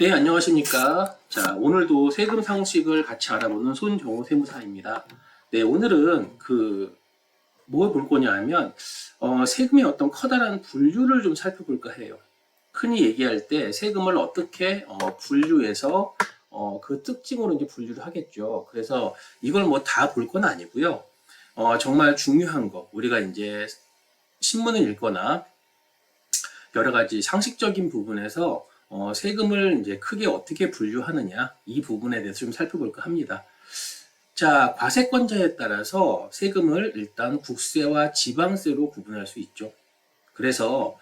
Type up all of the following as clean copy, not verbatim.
네, 안녕하십니까. 자, 오늘도 세금 상식을 같이 알아보는 손정호 세무사입니다. 네, 오늘은 뭘 볼 거냐 하면, 세금의 어떤 커다란 분류를 좀 살펴볼까 해요. 흔히 얘기할 때 세금을 어떻게, 분류해서, 그 특징으로 이제 분류를 하겠죠. 그래서 이걸 뭐 다 볼 건 아니고요. 정말 중요한 거, 우리가 이제 신문을 읽거나 여러 가지 상식적인 부분에서 세금을 이제 크게 어떻게 분류하느냐 이 부분에 대해서 좀 살펴볼까 합니다. 자, 과세권자에 따라서 세금을 일단 국세와 지방세로 구분할 수 있죠. 그래서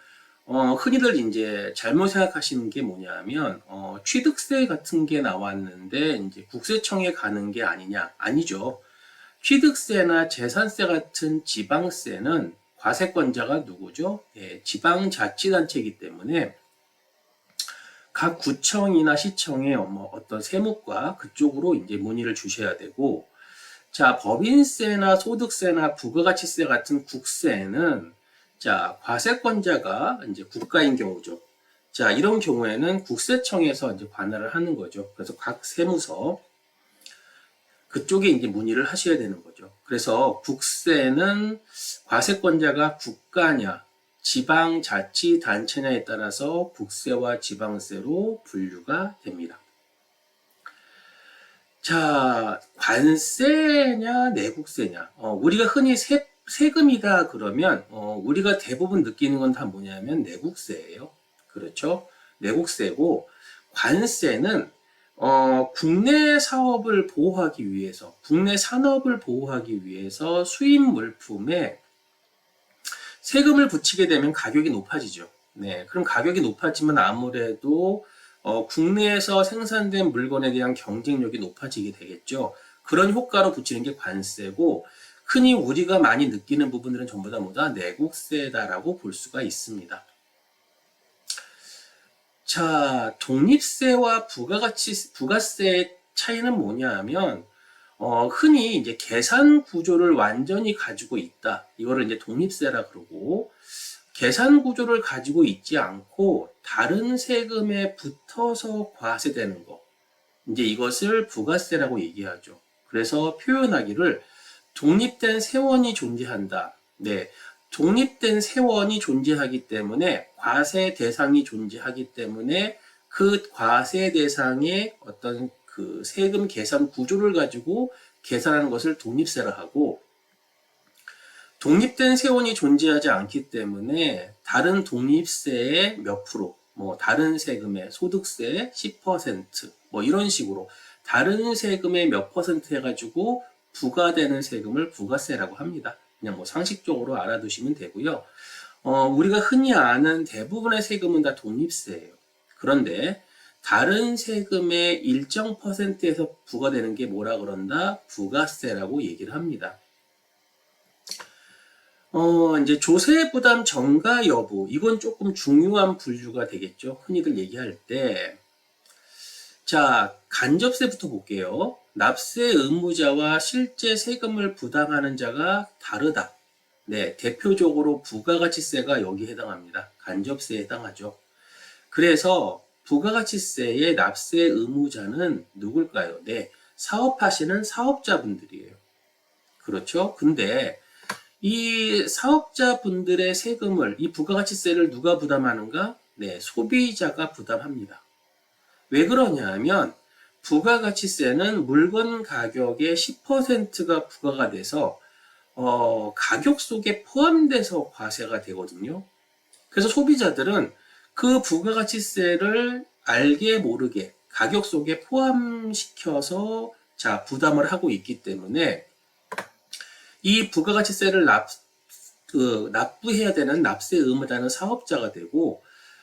흔히들 이제 잘못 생각하시는 게 뭐냐면 취득세 같은 게 나왔는데 이제 국세청에 가는 게 아니냐? 아니죠. 취득세나 재산세 같은 지방세는 과세권자가 누구죠? 예, 지방자치단체이기 때문에 각 구청이나 시청의 어떤 세무과 그쪽으로 이제 문의를 주셔야 되고, 자, 법인세나 소득세나 부가가치세 같은 국세는 자, 과세권자가 이제 국가인 경우죠. 자, 이런 경우에는 국세청에서 이제 관할을 하는 거죠. 그래서 각 세무서 그쪽에 이제 문의를 하셔야 되는 거죠. 그래서 국세는 과세권자가 국가냐, 지방자치단체냐에 따라서 국세와 지방세로 분류가 됩니다. 자, 관세냐, 내국세냐. 우리가 흔히 세금이다 그러면, 우리가 대부분 느끼는 건 다 뭐냐면 내국세예요. 그렇죠? 내국세고, 관세는 국내 사업을 보호하기 위해서, 국내 산업을 보호하기 위해서 수입 물품에 세금을 붙이게 되면 가격이 높아지죠. 네, 그럼 가격이 높아지면 아무래도 국내에서 생산된 물건에 대한 경쟁력이 높아지게 되겠죠. 그런 효과로 붙이는 게 관세고, 흔히 우리가 많이 느끼는 부분들은 전부 다 뭐다? 내국세다라고 볼 수가 있습니다. 자, 독립세와 부가세의 차이는 뭐냐 하면, 흔히 이제 계산 구조를 완전히 가지고 있다. 이거를 이제 독립세라 그러고, 계산 구조를 가지고 있지 않고 다른 세금에 붙어서 과세되는 거. 이제 이것을 부가세라고 얘기하죠. 그래서 표현하기를 독립된 세원이 존재한다. 네. 독립된 세원이 존재하기 때문에 과세 대상이 존재하기 때문에 그 과세 대상의 어떤 그 세금 계산 구조를 가지고 계산하는 것을 독립세라 하고, 독립된 세원이 존재하지 않기 때문에 다른 독립세의 몇 프로, 뭐 다른 세금의 소득세 10%, 뭐 이런 식으로 다른 세금의 몇 퍼센트 해가지고 부과되는 세금을 부가세라고 합니다. 그냥 뭐 상식적으로 알아두시면 되고요. 우리가 흔히 아는 대부분의 세금은 다 독립세예요. 그런데 다른 세금의 일정 퍼센트에서 부과되는 게 뭐라 그런다? 부가세라고 얘기를 합니다. 이제 조세 부담 전가 여부, 이건 조금 중요한 분류가 되겠죠. 흔히들 얘기할 때. 자, 간접세부터 볼게요. 납세 의무자와 실제 세금을 부담하는 자가 다르다. 네, 대표적으로 부가가치세가 여기 해당합니다. 간접세에 해당하죠. 그래서 부가가치세의 납세 의무자는 누굴까요? 네, 사업하시는 사업자분들이에요. 그렇죠? 근데 이 사업자분들의 세금을, 이 부가가치세를 누가 부담하는가? 네, 소비자가 부담합니다. 왜 그러냐 하면 부가가치세는 물건 가격의 10%가 부과가 돼서 가격 속에 포함돼서 과세가 되거든요. 그래서 소비자들은 그 부가가치세를 알게 모르게 가격 속에 포함시켜서 자 부담을 하고 있기 때문에 이 부가가치세를 납부해야 되는 납세 의무자는 사업자가 되고,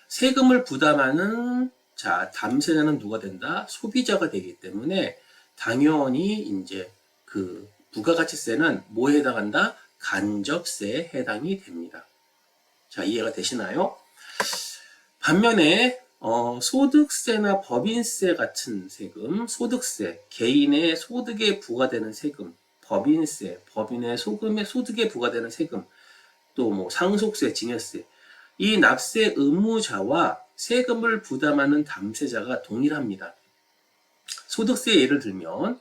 세금을 부담하는 자 담세자는 누가 된다? 소비자가 되기 때문에 당연히 이제 그 부가가치세는 뭐에 해당한다? 간접세에 해당이 됩니다. 자, 이해가 되시나요? 반면에 소득세나 법인세 같은 세금, 소득세, 개인의 소득에 부과되는 세금, 법인세, 법인의 소득에 부과되는 세금, 또 뭐 상속세, 증여세, 이 납세 의무자와 세금을 부담하는 담세자가 동일합니다. 소득세 예를 들면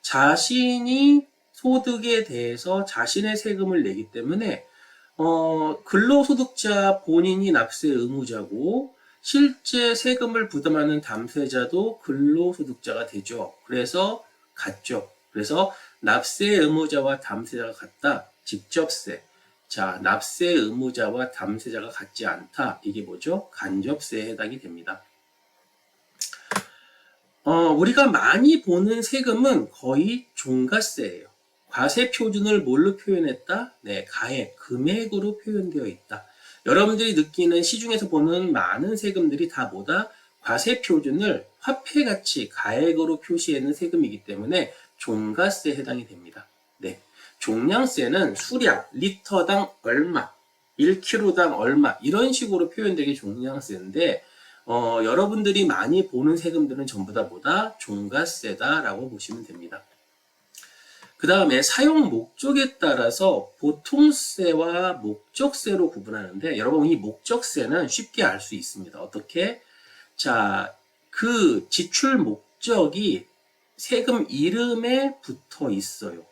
자신이 소득에 대해서 자신의 세금을 내기 때문에 근로소득자 본인이 납세 의무자고 실제 세금을 부담하는 담세자도 근로소득자가 되죠. 그래서 같죠. 그래서 납세 의무자와 담세자가 같다. 직접세. 자, 납세 의무자와 담세자가 같지 않다. 이게 뭐죠? 간접세에 해당이 됩니다. 우리가 많이 보는 세금은 거의 종가세예요. 과세 표준을 뭘로 표현했다? 네, 가액, 금액으로 표현되어 있다. 여러분들이 느끼는 시중에서 보는 많은 세금들이 다 뭐다? 과세 표준을 화폐 가치, 가액으로 표시하는 세금이기 때문에 종가세에 해당이 됩니다. 네, 종량세는 수량, 리터당 얼마, 1kg당 얼마 이런 식으로 표현되게 종량세인데 여러분들이 많이 보는 세금들은 전부 다 뭐다? 종가세다라고 보시면 됩니다. 그 다음에 사용 목적에 따라서 보통세와 목적세로 구분하는데 여러분 이 목적세는 쉽게 알 수 있습니다. 어떻게? 자, 그 지출 목적이 세금 이름에 붙어 있어요.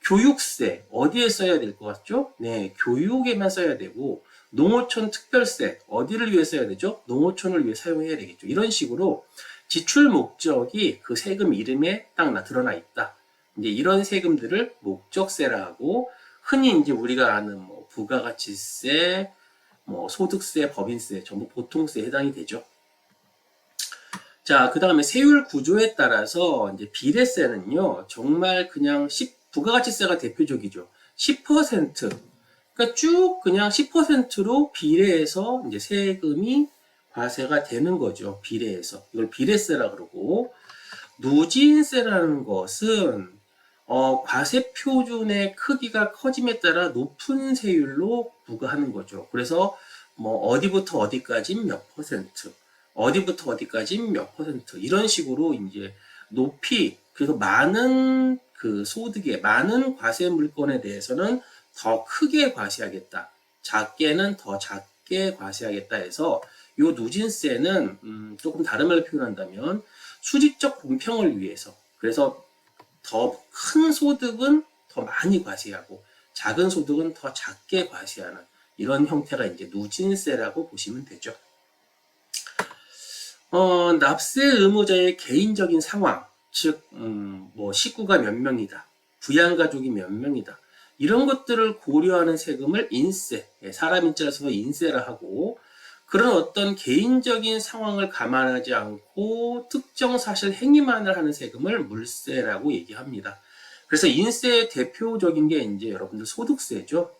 교육세 어디에 써야 될 것 같죠? 네, 교육에만 써야 되고 농어촌 특별세 어디를 위해 써야 되죠? 농어촌을 위해 사용해야 되겠죠. 이런 식으로 지출 목적이 그 세금 이름에 딱 드러나 있다. 이제 이런 세금들을 목적세라 하고 흔히 이제 우리가 아는 뭐 부가가치세, 뭐 소득세, 법인세 전부 보통세에 해당이 되죠. 자, 그 다음에 세율 구조에 따라서 이제 비례세는요 정말 그냥 부가가치세가 대표적이죠. 10%. 그러니까 쭉 그냥 10%로 비례해서 이제 세금이 과세가 되는 거죠. 비례해서. 이걸 비례세라 그러고, 누진세라는 것은 과세 표준의 크기가 커짐에 따라 높은 세율로 부과하는 거죠. 그래서 뭐 어디부터 어디까지 몇 퍼센트, 어디부터 어디까지 몇 퍼센트 이런 식으로 이제 높이 그래서 많은 그 소득에 많은 과세 물건에 대해서는 더 크게 과세하겠다. 작게는 더 작게 과세하겠다 해서 요 누진세는 조금 다른 말로 표현한다면 수직적 공평을 위해서 그래서 더 큰 소득은 더 많이 과세하고 작은 소득은 더 작게 과세하는 이런 형태가 이제 누진세라고 보시면 되죠. 납세 의무자의 개인적인 상황, 즉, 뭐 식구가 몇 명이다, 부양가족이 몇 명이다 이런 것들을 고려하는 세금을 인세, 사람 인자를 써서 인세라 하고 그런 어떤 개인적인 상황을 감안하지 않고 특정 사실 행위만을 하는 세금을 물세라고 얘기합니다. 그래서 인세의 대표적인 게 이제 여러분들 소득세죠.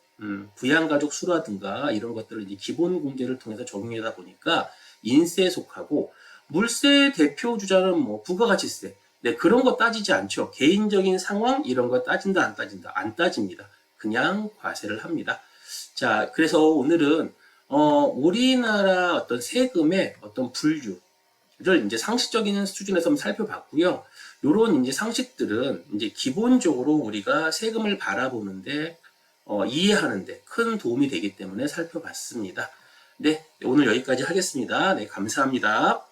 부양가족 수라든가 이런 것들을 이제 기본공제를 통해서 적용하다 보니까 인세에 속하고 물세의 대표 주자는 뭐 부가가치세. 네, 그런 거 따지지 않죠. 개인적인 상황 이런 거 따진다 안 따진다 안 따집니다. 그냥 과세를 합니다. 자, 그래서 오늘은 우리나라 어떤 세금의 어떤 분류를 이제 상식적인 수준에서 한번 살펴봤고요. 요런 이제 상식들은 이제 기본적으로 우리가 세금을 바라보는데 이해하는데 큰 도움이 되기 때문에 살펴봤습니다. 네, 오늘 여기까지 하겠습니다. 네, 감사합니다.